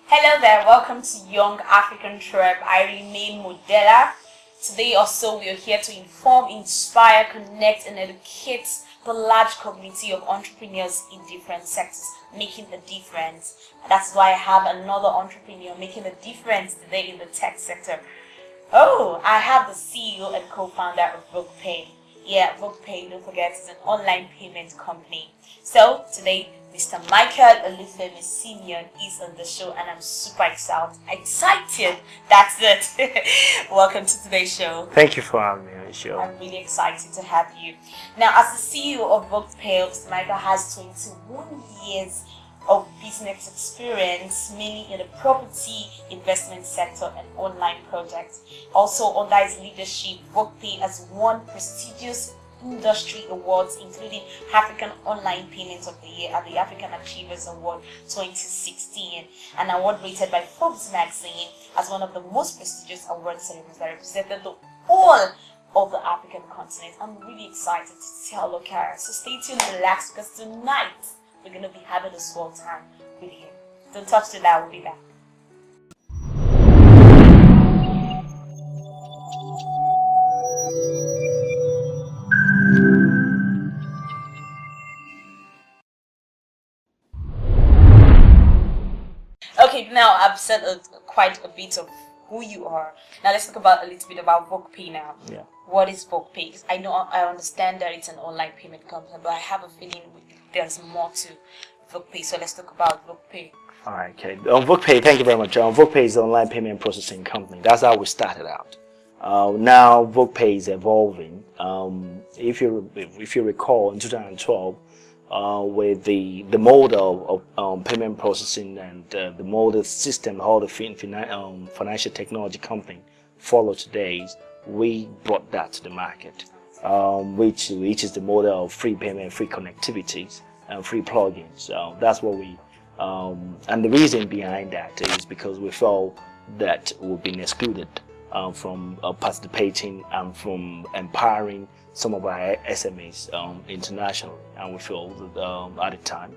Hello there, welcome to Young African Tribe. I remain Modella. Today also we are here to inform, inspire, connect and educate the large community of entrepreneurs in different sectors, making a difference. That's why I have another entrepreneur making a difference today in the tech sector. Oh, I have the CEO and co-founder of VoguePay. Yeah, VoguePay, don't forget, is an online payment company. So today, Mr. Michael Femi Simeon is on the show, and I'm super excited. That's it. Welcome to today's show. Thank you for having me on the show. I'm really excited to have you. Now, as the CEO of VoguePay, Mr. Michael has 21 years of business experience, mainly in the property investment sector and online projects. Also, under his leadership, VoguePay has won prestigious industry awards, including African Online Payments of the Year at the African Achievers Award 2016, an award rated by Forbes magazine as one of the most prestigious award ceremonies that represented the whole of the African continent. I'm really excited to tell Lokara. So stay tuned, relax, because tonight we're going to be having a swell time with him. Don't touch the dial, we'll be back. Okay, now I've said quite a bit of who you are. Now let's talk about a little bit about VoguePay now. Yeah. What is VoguePay? Because I understand that it's an online payment company, but I have a feeling there's more to VoguePay. So let's talk about VoguePay. All right, okay. VoguePay, thank you very much. VoguePay is an online payment processing company. That's how we started out. Now VoguePay is evolving. If you recall, in 2012, with the model of payment processing and the model system, how the financial technology company follow today, we brought that to the market, which is the model of free payment, free connectivities, and free plugins. That's what we, and the reason behind that is because we felt that we've been excluded from participating and from empowering some of our SMEs internationally, and we feel at the time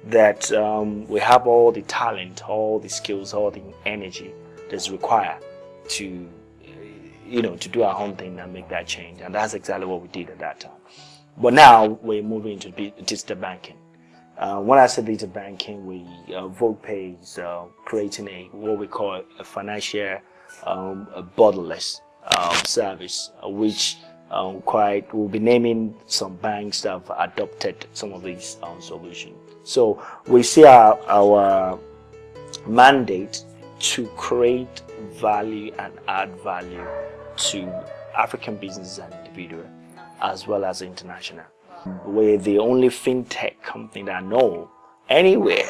that we have all the talent, all the skills, all the energy that's required to to do our own thing and make that change, and that's exactly what we did at that time. But now we're moving into digital banking. When I say digital banking, VoguePay is creating what we call a financial borderless service, which we'll be naming some banks that have adopted some of these solutions. So we see our mandate to create value and add value to African businesses and individuals, as well as international. We're the only fintech company that I know anywhere,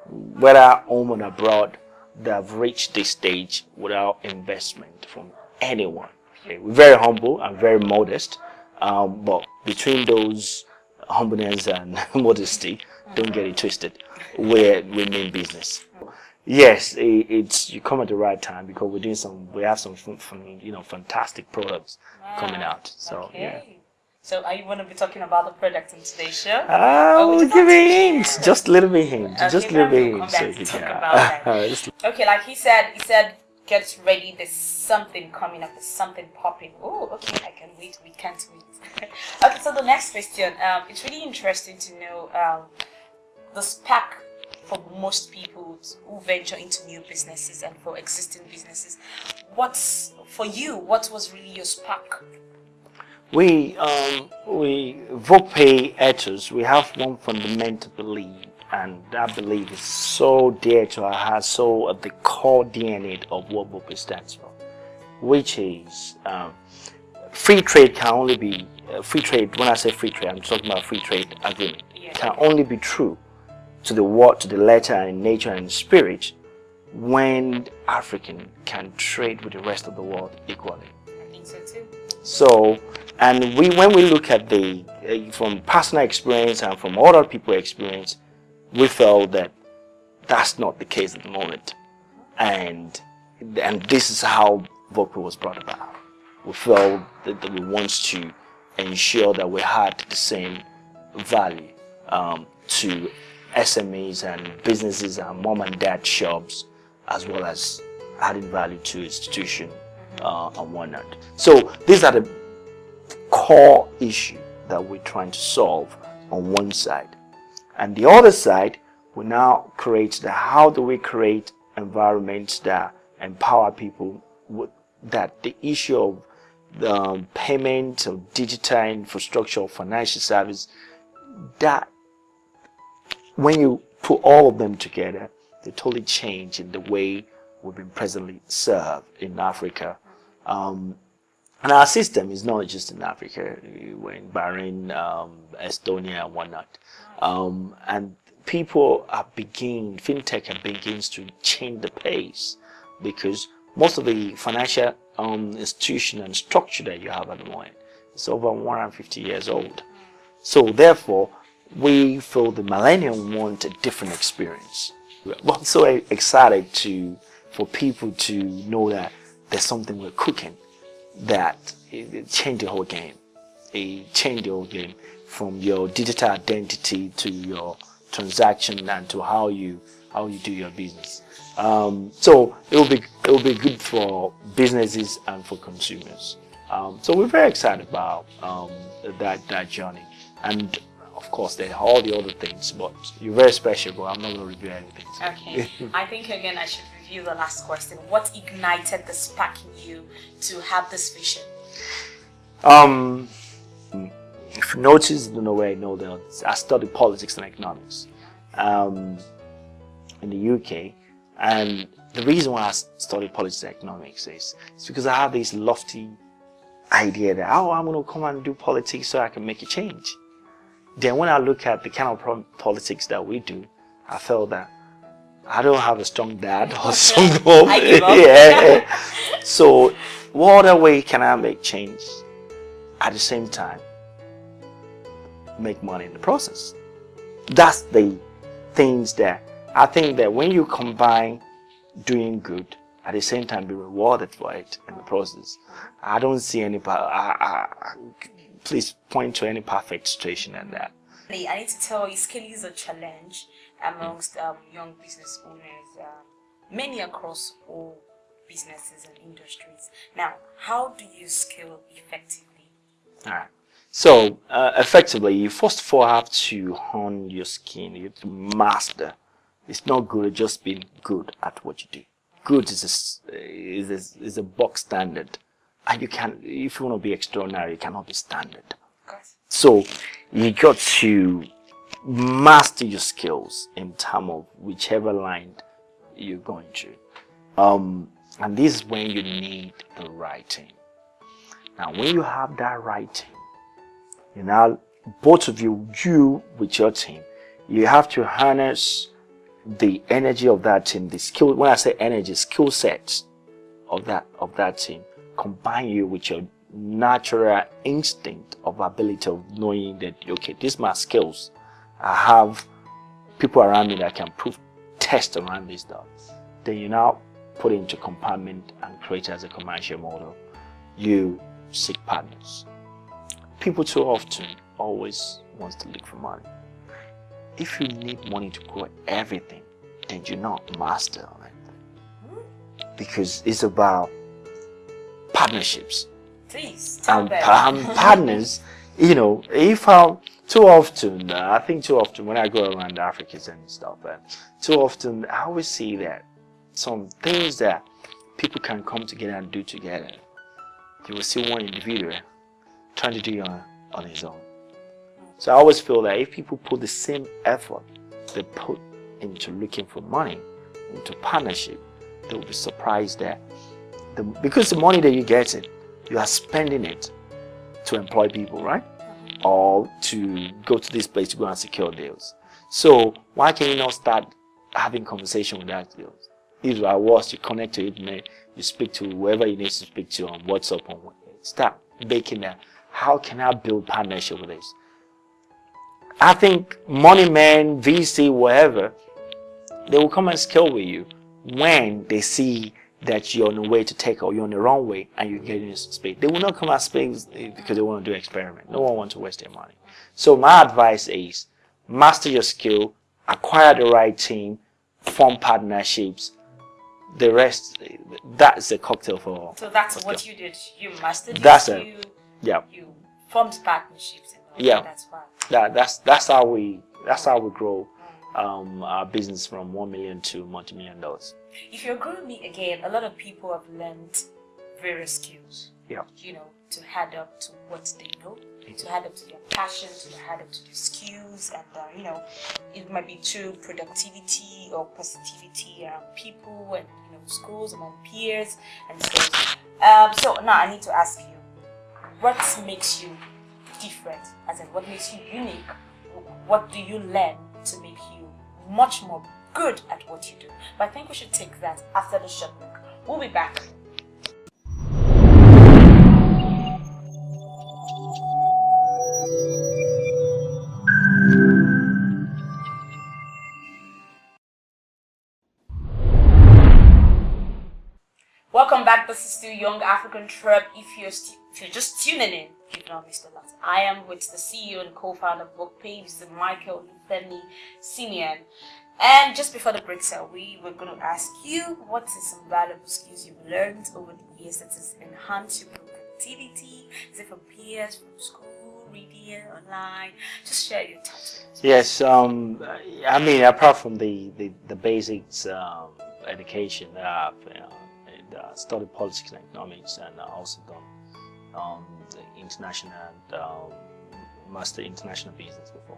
whether home or abroad, that have reached this stage without investment from anyone. We're very humble and very modest, but between those humbleness and modesty, don't get it twisted, we mean business. Yes, you come at the right time, because we have some fantastic products coming out. So okay. Yeah. So are you going to be talking about the product in today's show? We'll give you hints, just a little bit hints, okay, just a little bit hints. So about that. Okay, like he said, get ready, there's something coming up, there's something popping. Oh, okay, I can wait, we can't wait. Okay, so the next question, it's really interesting to know the spark for most people who venture into new businesses and for existing businesses. For you, what was really your spark? We VoguePay ethos, we have one fundamental belief, and that belief is so dear to our heart, so at the core DNA of what VoguePay stands for, which is free trade can only be free trade. When I say free trade, I'm talking about free trade agreement. Yeah. Can only be true to the word, to the letter, and in nature and in spirit, when African can trade with the rest of the world equally. I think so too. So, and when we look at from personal experience and from other people's experience, we felt that that's not the case at the moment, and this is how VoguePay was brought about. We felt that we want to ensure that we had the same value to SMEs and businesses and mom and dad shops as well as adding value to institution and whatnot. So these are the core issue that we're trying to solve on one side. And the other side, we now create how do we create environments that empower people with that the issue of the payment of digital infrastructure or financial service, that when you put all of them together, they totally change in the way we've been presently served in Africa. And our system is not just in Africa. We're in Bahrain, Estonia, and whatnot. And people are fintech begins to change the pace, because most of the financial institution and structure that you have at the moment is over 150 years old. So therefore, we feel the millennium want a different experience. We're so excited for people to know that there's something we're cooking that it changed the whole game. It changed the whole game, from your digital identity to your transaction and to how you do your business. So it will be good for businesses and for consumers. So we're very excited about that journey, and of course there are all the other things. But you're very special, but I'm not going to review anything. Okay. I think again I should review the last question. What ignited the spark in you to have this vision? If you notice, don't know where I know that I studied politics and economics in the UK, and the reason why I studied politics and economics is because I have this lofty idea that I'm going to come and do politics so I can make a change. Then when I look at the kind of politics that we do, I felt that I don't have a strong dad or strong mom. Yeah. So what other way can I make change at the same time make money in the process? That's the things that I think that when you combine doing good at the same time be rewarded for it in the process, I don't see any please point to any perfect situation in that. I need to tell you, scaling is a challenge amongst young business owners, many across all businesses and industries. Now, how do you scale effectively? All right. So effectively, you first of all have to hone your skin. You have to master. It's not good at just being good at what you do. Good is a box standard, and you can, if you want to be extraordinary, you cannot be standard. So you got to master your skills in terms of whichever line you're going to. And this is when you need the right team. Now, when you have that right team, you know, both of you with your team, you have to harness the energy of that team, the skill. When I say energy, skill sets of that team, combine you with your natural instinct of ability of knowing that, okay, these are my skills. I have people around me that can prove test around this stuff. Then you now put it into compartment and create it as a commercial model. You seek partners. People too often always wants to look for money. If you need money to grow everything, then you're not master on it. Because it's about partnerships. Please, partners, you know, if too often, I think too often when I go around Africans and stuff, too often I always see that some things that people can come together and do together, you will see one individual trying to do it on his own. So I always feel that if people put the same effort they put into looking for money, into partnership, they'll be surprised that because the money that you get it, you are spending it to employ people, right? Or to go to this place to go and secure deals. So why can you not start having conversation with that deals? If I was, you connect to it, you speak to whoever you need to speak to on WhatsApp, on start making that. How can I build partnership with this? I think money man, VC, whatever, they will come and scale with you when they see that you're on the way to take or you're on the wrong way and you're getting into space. They will not come and space because they want to do an experiment. No one wants to waste their money. So my advice is master your skill, acquire the right team, form partnerships, the rest, that's a cocktail for. So that's what you did. You mastered that's it. Yeah. You formed partnerships. And all Yeah. That's fine. That's how we grow our business from $1 million to multi-million dollars. If you're growing me again, a lot of people have learned various skills. Yeah. You know, to add up to what they know, to add up to their passion, to add up to their skills, and you know, it might be through productivity or positivity around people and schools among peers and so. So now I need to ask you, what makes you different? As in, what makes you unique? What do you learn to make you much more good at what you do? But I think we should take that after the short break. We'll be back. Welcome back. This is still Young African Trip. If you're just tuning in, you've not missed a lot. I am with the CEO and co-founder of VoguePay, Mr. Michael Femi Simeon. And just before the break, sir, we were going to ask you, what is some valuable skills you've learned over the years that has enhanced your productivity? Is it from peers, from school, reading, online? Just share your thoughts. Yes. I mean, apart from the basics education that I've studied politics and economics, and also done the international master international business before.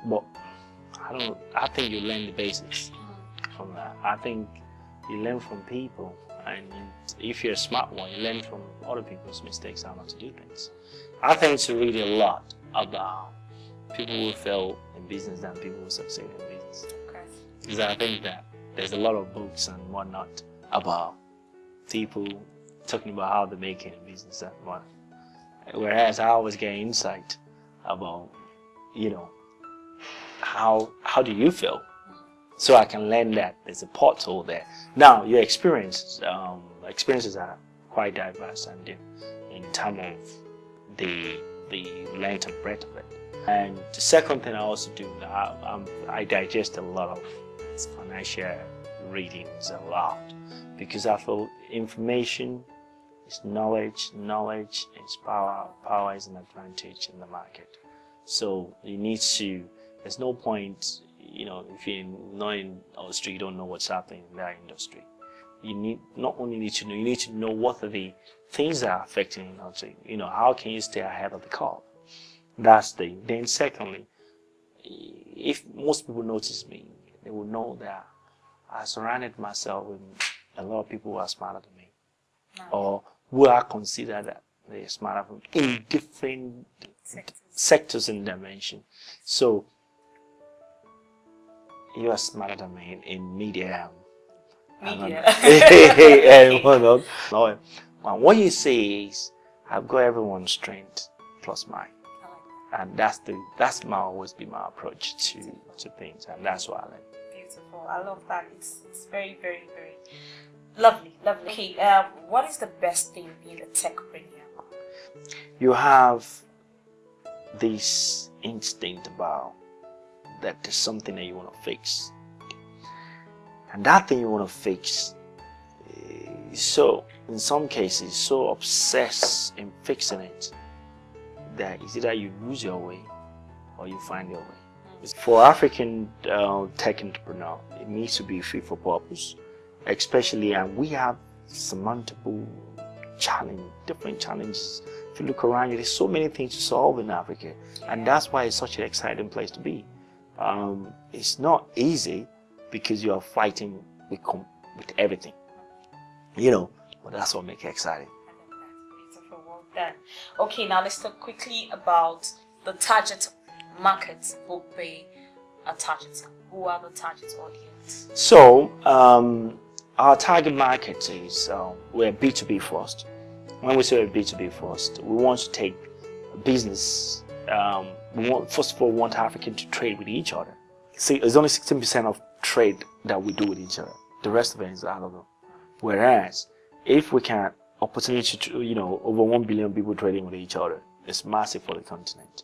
But I think you learn the basics from that. I think you learn from people, and if you're a smart one, you learn from other people's mistakes how not to do things. I tend to read a lot about people who fail in business than people who succeed in business. Okay. Because I think that there's a lot of books and whatnot about people talking about how they make it in business and what. Whereas I always get insight about, how do you feel? So I can learn that there's a pothole there. Now your experiences are quite diverse and in terms of the length and breadth of it. And the second thing I also do, I digest a lot of financial readings a lot, because I feel information is knowledge, knowledge is power, power is an advantage in the market. So you need to, there's no point, if you're not in industry, you don't know what's happening in that industry. You not only need to know, you need to know what are the things that are affecting industry. How can you stay ahead of the curve? That's the thing. Then secondly, if most people notice me, they will know that I surrounded myself with a lot of people who are smarter than me, or who I consider that they're smarter than me in different sectors and dimensions. So you are smarter than me in media. And whatnot. What you say is, I've got everyone's strength plus mine. And that's always be my approach to things, and that's what I like. Beautiful. I love that. It's very, very, very lovely. Okay, what is the best thing being a techpreneur? You have this instinct about that there's something that you want to fix, and that thing you want to fix is so, in some cases, so obsessed in fixing it that it's either you lose your way or you find your way. For African tech entrepreneur, it needs to be fit for purpose, especially, and we have surmountable different challenges. If you look around you, there's so many things to solve in Africa, and that's why it's such an exciting place to be. It's not easy because you are fighting with everything, but that's what makes it exciting. Done. Okay, now let's talk quickly about the target market VoguePay are targeting. Who are the target audience? So our target market is we're B2B first. When we say we're B2B first, we want to take business. First of all, we want Africans to trade with each other. See, it's only 16% of trade that we do with each other. The rest of it is out of them. Whereas if we can opportunity to, over 1 billion people trading with each other, it's massive for the continent.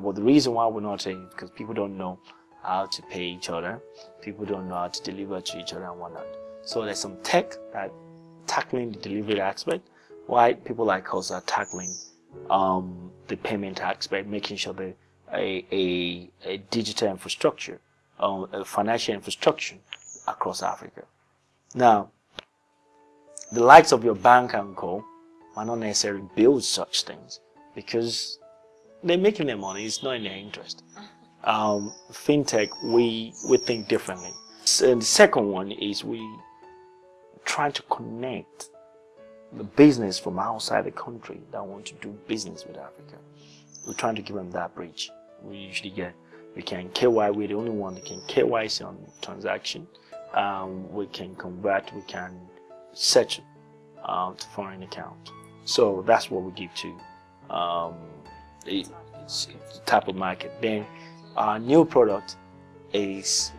But the reason why we're not saying, because people don't know, how to pay each other. People don't know how to deliver to each other and whatnot. So there's some tech that tackling the delivery aspect, while people like us are tackling the payment aspect, making sure that a digital infrastructure, a financial infrastructure across Africa. Now, the likes of your bank and co might not necessarily build such things because they're making their money, it's not in their interest. FinTech, we think differently. And the second one is we trying to connect the business from outside the country that want to do business with Africa. We're trying to give them that bridge. We can KY, we're the only one that can KYC on transaction. We can convert, we can settle to foreign account. So that's what we give to the type of market. Then our new product is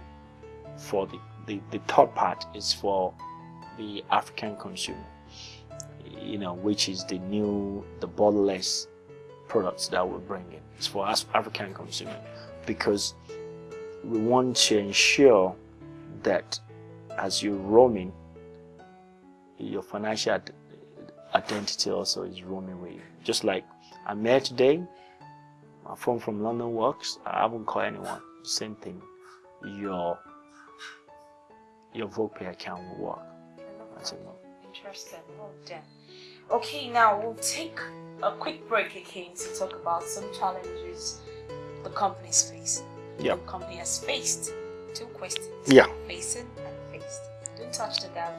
for the third part is for the African consumer, which is the borderless products that we're bringing. It's for us African consumer because we want to ensure that as you're roaming, your financial identity also is roaming with you. Just like I'm here today, my phone from London works, I haven't called anyone. Same thing, your VoguePay account will work. That's it. Interesting. Well done. Okay, now we'll take a quick break again to talk about some challenges the company's faced. Yeah. The company has faced. 2 questions. Yeah. Facing and faced. Don't touch the dial.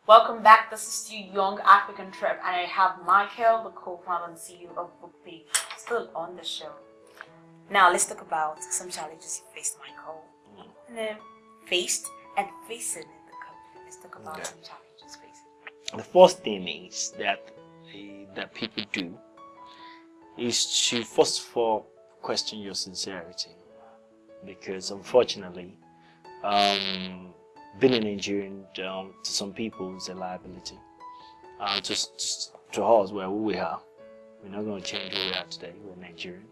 Welcome back. This is still Young African Trip, and I have Michael, the co-founder and CEO of VoguePay, still on the show. Now let's talk about some challenges you faced, Michael. Faced and facing in the company. Let's talk about some challenges facing. The first thing is that people do is to first of all question your sincerity, because unfortunately, being a Nigerian to some people is a liability. To us, where we are, we're not going to change who we are today. We're Nigerian,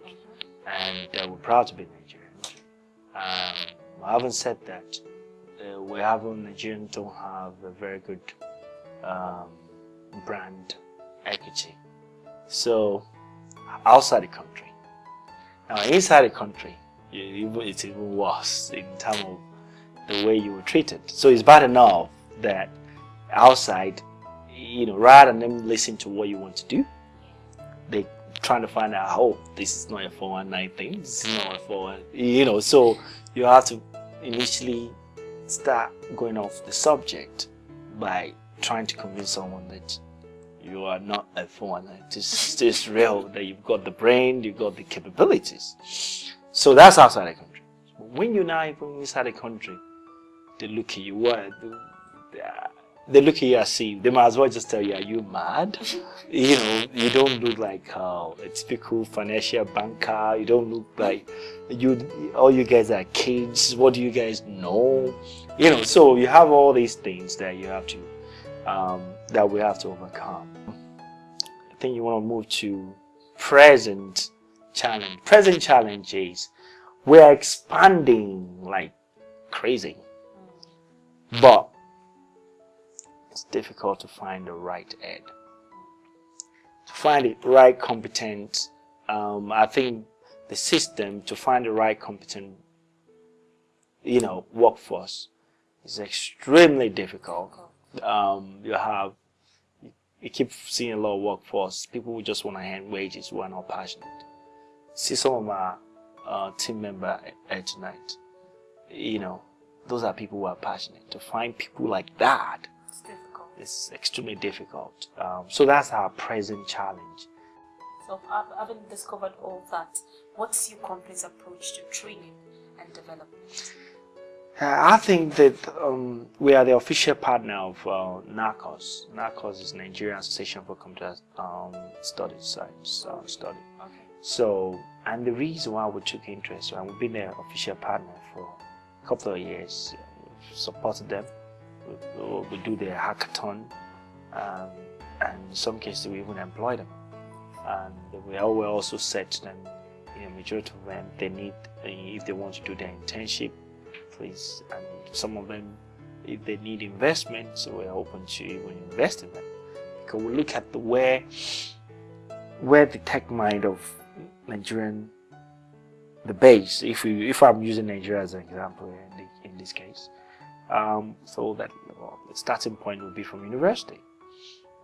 and we're proud to be Nigerian. Having said that, Nigerians don't have a very good brand equity. So outside the country, now inside the country, it's even worse in terms of the way you were treated. So it's bad enough that outside, rather than them listen to what you want to do, they trying to find out, oh, this is not a 419 thing, this is not a 419, so you have to initially start going off the subject by trying to convince someone that you are not a 419. It's real, that you've got the brain, you've got the capabilities. So that's outside the country. But when you're not even inside the country, they look at you, they look at you as if they might as well just tell you, are you mad? You don't look like a typical financial banker. You don't look like all you guys are kids. What do you guys know? So you have all these things that you have to, that we have to overcome. I think you want to move to present challenge. Present challenge is we're expanding like crazy. But it's difficult to find the right head. To find the right competent, I think the system to find the right competent, workforce is extremely difficult. You keep seeing a lot of workforce. People who just want to earn wages who are not passionate. See some of our team member here tonight. Those are people who are passionate. To find people like that, It's difficult. It's extremely difficult. So that's our present challenge. So having discovered all that, what's your company's approach to training and development? I think that we are the official partner of NACOS. NACOS is Nigerian Association for Computer Studies, Science Study. Okay. So, and the reason why we took interest, and we've been their official partner for couple of years. We've supported them. We do their hackathon, and in some cases we even employ them. And we also said to them, majority of them, they need, if they want to do their internship, please. And some of them, if they need investment, so we're open to even invest in them. Because we look at where the tech mind of Nigerian, the base, if I'm using Nigeria as an example in this case, so that the starting point would be from university.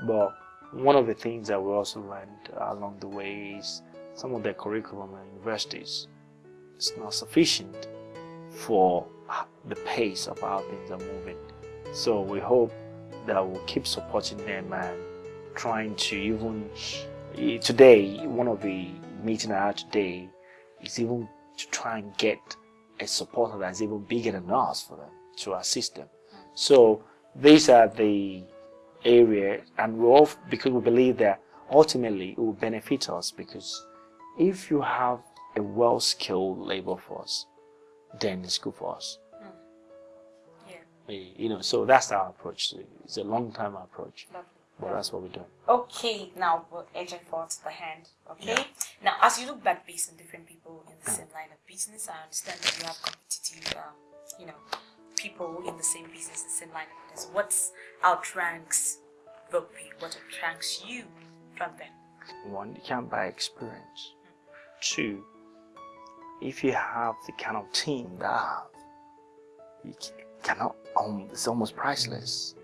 But one of the things that we also learned along the way is some of the curriculum at universities is not sufficient for the pace of how things are moving. So we hope that we'll keep supporting them and trying to even, today, one of the meetings I had today is even to try and get a supporter that's even bigger than us for them to assist them. So these are the areas, and because we believe that ultimately it will benefit us, because if you have a well-skilled labor force, then it's good for us. Yeah. So that's our approach. It's a long-term approach. Lovely. But that's what we're doing. Okay, now we're edging forward to the hand. Okay. Yeah. Now, as you look back based on different people in the same line of business, I understand that you have competitive, people in the same business, the same line of business. What outranks VoguePay? What outranks you from them? One, you can't buy experience. Two, if you have the kind of team that I have, you cannot. It's almost priceless.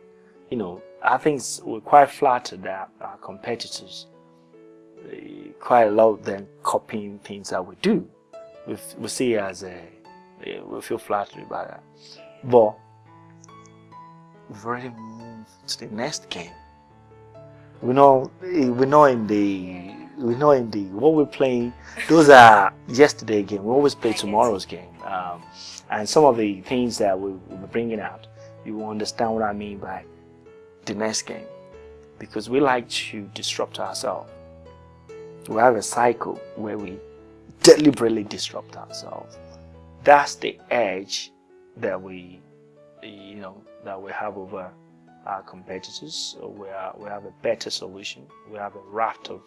I think we're quite flattered that our competitors, quite a lot of them copying things that we do. We see it as we feel flattered about that. But we've already moved to the next game. We know in the what we're playing, those are yesterday game. We always play tomorrow's game. And some of the things that we're bringing out, you will understand what I mean by the next game, because we like to disrupt ourselves. We have a cycle where we deliberately disrupt ourselves. That's the edge that we have over our competitors. So we have a better solution. We have a raft of,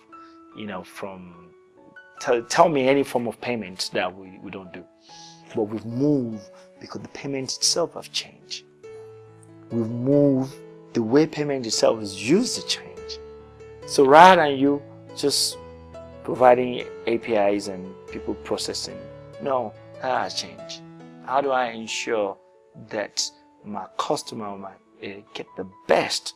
tell me any form of payment that we don't do. But we've moved because the payment itself have changed. We've moved, the way payment itself is used to change. So rather than you just providing APIs and people processing, no, that has changed. How do I ensure that my customer might get the best,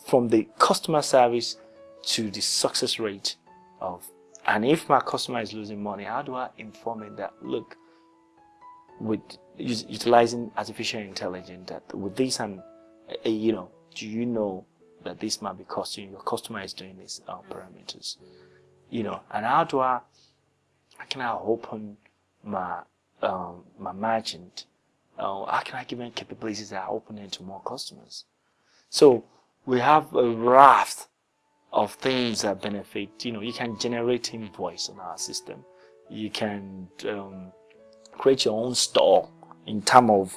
from the customer service to the success rate of, and if my customer is losing money, how do I inform it that, look, with utilizing artificial intelligence, that with this and, do you know that this might be costing your customer is doing these parameters, and how can I open my margin? How can I give them capabilities that are opening to more customers? So we have a raft of things that benefit. You can generate invoice on our system. You can create your own store in terms of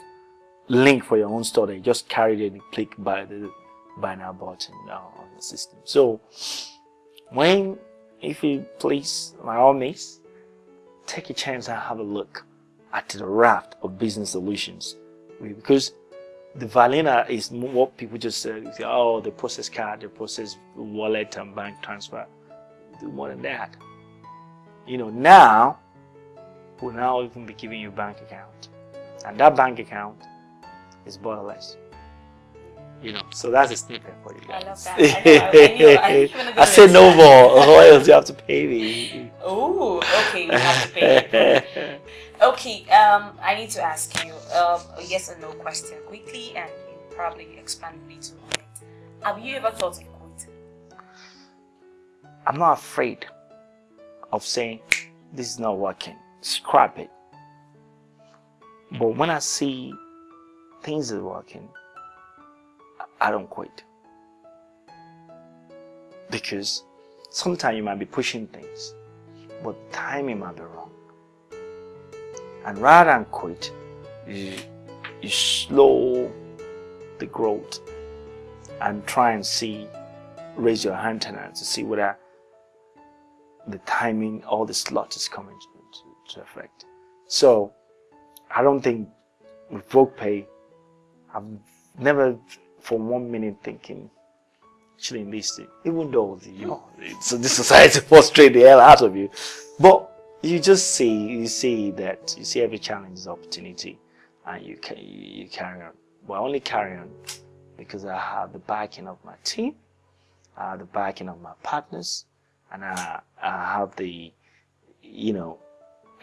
link for your own store. They just carry it and click by the buy now button on the system. So if you please, by all means, take a chance and have a look at the raft of business solutions, because the vanilla is what people just say, oh, they process card, they process wallet and bank transfer. Do more than that. Now we'll now even be giving you a bank account, and that bank account is borderless. So that's a snippet for you guys. I love that. I said no more, or else you have to pay me. Oh, okay, we have to pay. Okay, I need to ask you a yes or no question quickly, and you probably expand a little on it. Have you ever thought of quitting? I'm not afraid of saying this is not working, scrap it. But when I see things are working, I don't quit. Because sometimes you might be pushing things, but timing might be wrong. And rather than quit, you slow the growth and try and raise your antenna to see whether the timing or the slot is coming to effect. So I don't think with VoguePay, I've never for 1 minute thinking actually enlisted, even though this society frustrates the hell out of you. But you just see every challenge as opportunity, and you carry on. But I only carry on because I have the backing of my team, I have the backing of my partners, and I have the,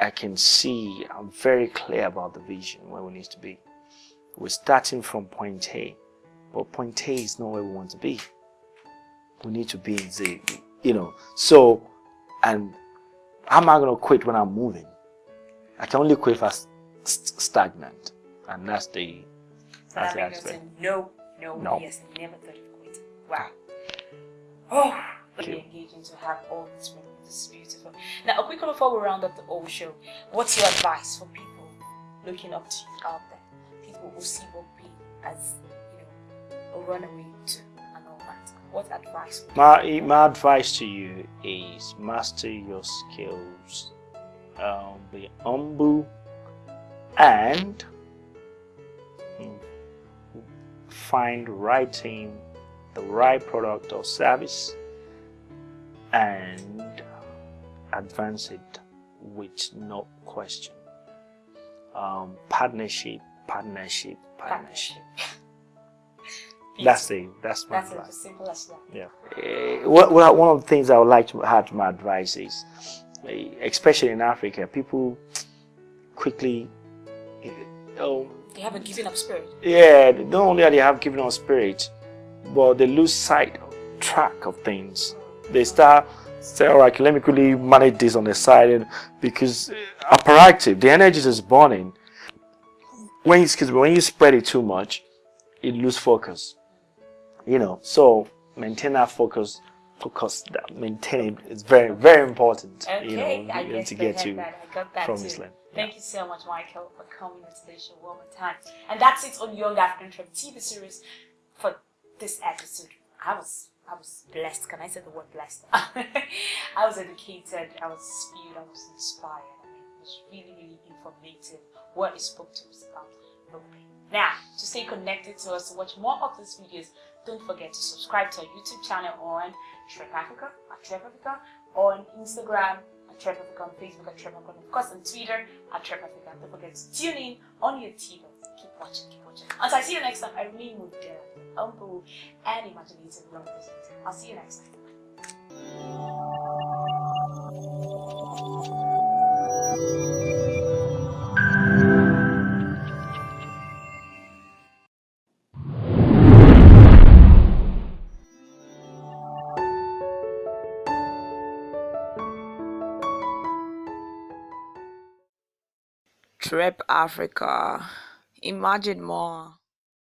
I can see, I'm very clear about the vision, where we need to be. We're starting from point A, but point A is not where we want to be. We need to be in Z, So, and how am I going to quit when I'm moving? I can only quit if I'm stagnant, and that's the aspect. No. Yes, I never thought of quitting. Wow. Oh, really engaging to have all this. This is beautiful. Now, quickly before we round up the whole show, what's your advice for people looking up to you out there? People who see VoguePay as, a runaway to and all that. What advice? My advice to you is master your skills, be humble, and find the right team, the right product or service, and advance it with no question. Partnership. That's my advice. As simple as that. Yeah. One of the things I would like to add to my advice is, especially in Africa, people quickly, they have a giving up spirit. Yeah, not only are they have given up spirit, but they lose track of things. They start say, all right, let me quickly manage this on the side, because hyperactive, the energy is burning. When you spread it too much, it lose focus. So maintain that focus. Maintain it is very, very important. Okay, I guess to get to I got that promised too. land. Thank you so much, Michael, for coming to today's show one more time. And that's it on Young African Trend TV series for this episode. I was blessed. Can I say the word blessed? I was educated. I was inspired. I was inspired. It was really, really informative. What he spoke to us about VoguePay. Now, to stay connected to us, to watch more of these videos, don't forget to subscribe to our YouTube channel on Trep Africa, at Trep Africa, on Instagram, at Trep Africa, on Facebook, at Trep Africa, and of course on Twitter, at Trep Africa. Don't forget to tune in on your TV. Keep watching. Until I see you next time, I remain modern, humble, and imaginative long presenting. I'll see you next time. Trep Africa. Imagine more.